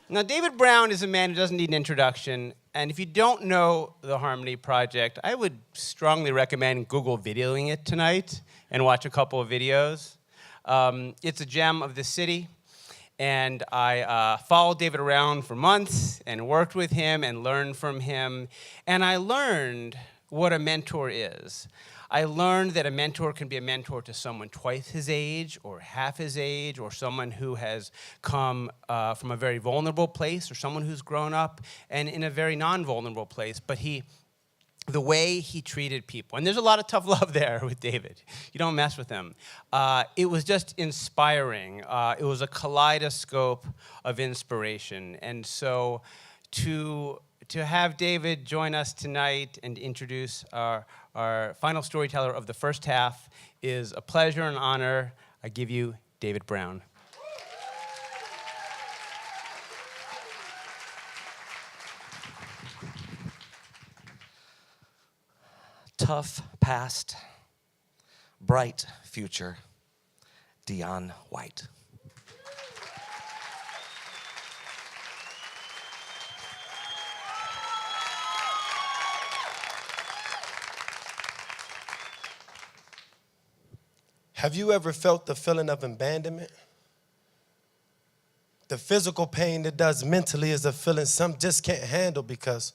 Now, David Brown is a man who doesn't need an introduction, and if you don't know the Harmony Project, I would strongly recommend Google videoing it tonight and watch a couple of videos. It's a gem of the city, and I followed David around for months and worked with him and learned from him, and I learned what a mentor is. I learned that a mentor can be a mentor to someone twice his age or half his age, or someone who has come from a very vulnerable place, or someone who's grown up and in a very non-vulnerable place. But the way he treated people, and there's a lot of tough love there with David. You don't mess with him. It was just inspiring. It was a kaleidoscope of inspiration. And so to have David join us tonight and introduce our final storyteller of the first half is a pleasure and honor. I give you David Brown. Tough past, bright future, Dejon White. Have you ever felt the feeling of abandonment? The physical pain it does mentally is a feeling some just can't handle, because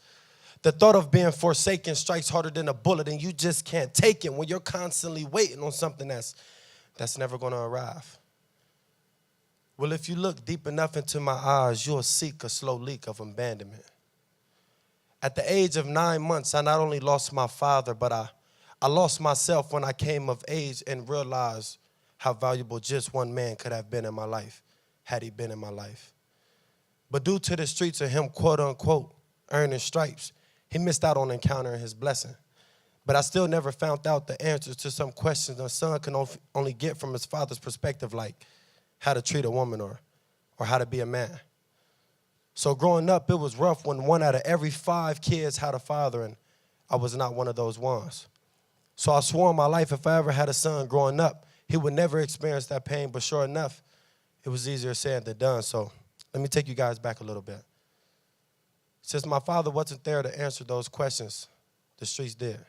the thought of being forsaken strikes harder than a bullet, and you just can't take it when you're constantly waiting on something that's never going to arrive. Well, if you look deep enough into my eyes, you'll seek a slow leak of abandonment. At the age of 9 months, I not only lost my father, but I lost myself when I came of age and realized how valuable just one man could have been in my life, had he been in my life. But due to the streets of him, quote unquote, earning stripes, he missed out on encountering his blessing. But I still never found out the answers to some questions a son can only get from his father's perspective, like how to treat a woman or how to be a man. So growing up, it was rough when 1 out of every 5 kids had a father, and I was not one of those ones. So I swore in my life if I ever had a son growing up, he would never experience that pain. But sure enough, it was easier said than done. So let me take you guys back a little bit. Since my father wasn't there to answer those questions, the streets did.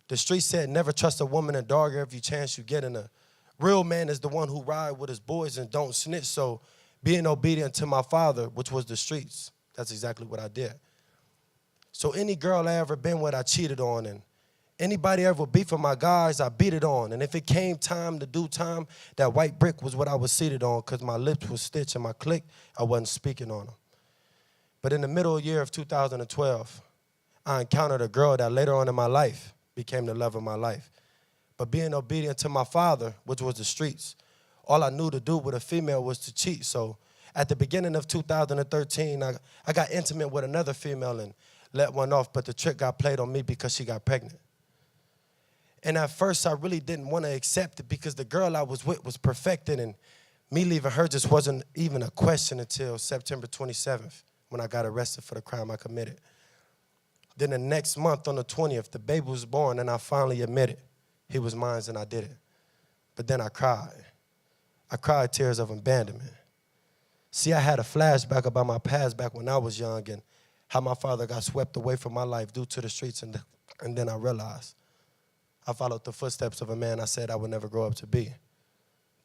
The streets said never trust a woman, and dog every chance you get. And a real man is the one who ride with his boys and don't snitch. So being obedient to my father, which was the streets, that's exactly what I did. So any girl I ever been with, I cheated on, and anybody ever beef with my guys, I beat it on. And if it came time to do time, that white brick was what I was seated on, because my lips was stitched and my click, I wasn't speaking on them. But in the middle year of 2012, I encountered a girl that later on in my life became the love of my life. But being obedient to my father, which was the streets, all I knew to do with a female was to cheat. So at the beginning of 2013, I got intimate with another female and let one off, but the trick got played on me because she got pregnant. And at first, I really didn't want to accept it, because the girl I was with was perfected, and me leaving her just wasn't even a question until September 27th, when I got arrested for the crime I committed. Then the next month, on the 20th, the baby was born, and I finally admitted he was mine and I did it. But then I cried. I cried tears of abandonment. See, I had a flashback about my past back when I was young and how my father got swept away from my life due to the streets, and then I realized I followed the footsteps of a man I said I would never grow up to be.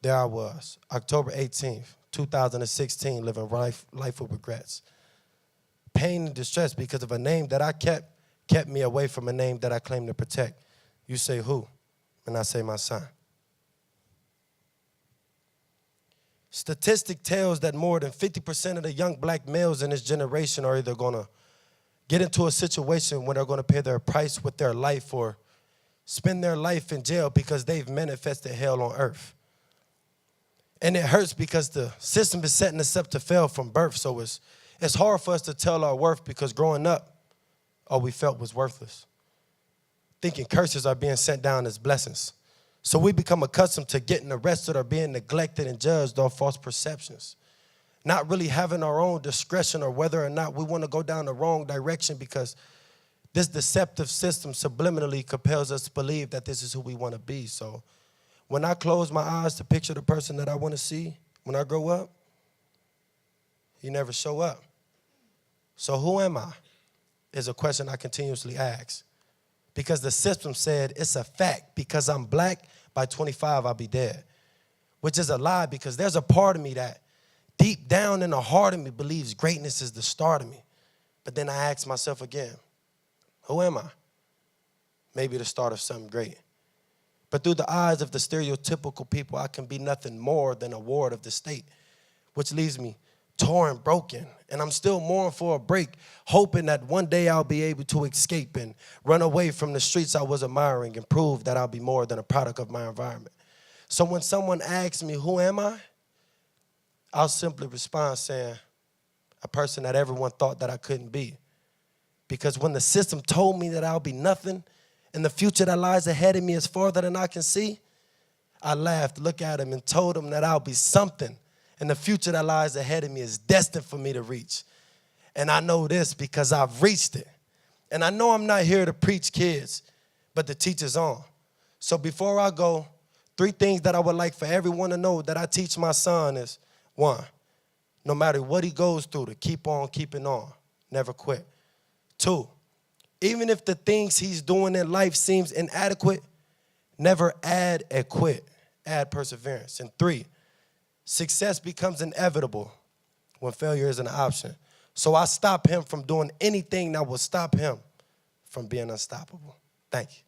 There I was, October 18th, 2016, living life with regrets. Pain and distress because of a name that I kept me away from a name that I claim to protect. You say who? And I say my son. Statistic tells that more than 50% of the young black males in this generation are either going to get into a situation where they're going to pay their price with their life or spend their life in jail because they've manifested hell on earth. And it hurts because the system is setting us up to fail from birth. So it's hard for us to tell our worth, because growing up, all we felt was worthless. Thinking curses are being sent down as blessings. So we become accustomed to getting arrested or being neglected and judged on false perceptions. Not really having our own discretion or whether or not we want to go down the wrong direction, because this deceptive system subliminally compels us to believe that this is who we want to be. So when I close my eyes to picture the person that I want to see when I grow up, You never show up. So who am I? Is a question I continuously ask. Because the system said it's a fact. Because I'm black, by 25 I'll be dead. Which is a lie, because there's a part of me that deep down in the heart of me believes greatness is the start of me. But then I ask myself again, who am I? Maybe the start of something great. But through the eyes of the stereotypical people, I can be nothing more than a ward of the state, which leaves me torn, broken, and I'm still mourning for a break, hoping that one day I'll be able to escape and run away from the streets I was admiring and prove that I'll be more than a product of my environment. So when someone asks me, who am I? I'll simply respond saying, a person that everyone thought that I couldn't be. Because when the system told me that I'll be nothing and the future that lies ahead of me is farther than I can see, I laughed, looked at him, and told him that I'll be something. And the future that lies ahead of me is destined for me to reach. And I know this because I've reached it. And I know I'm not here to preach kids, but to teach us on. So before I go, 3 things that I would like for everyone to know that I teach my son is, 1, no matter what he goes through, to keep on keeping on. Never quit. 2, even if the things he's doing in life seems inadequate, never add a quit. Add perseverance. And 3, success becomes inevitable when failure isn't an option. So I stop him from doing anything that will stop him from being unstoppable. Thank you.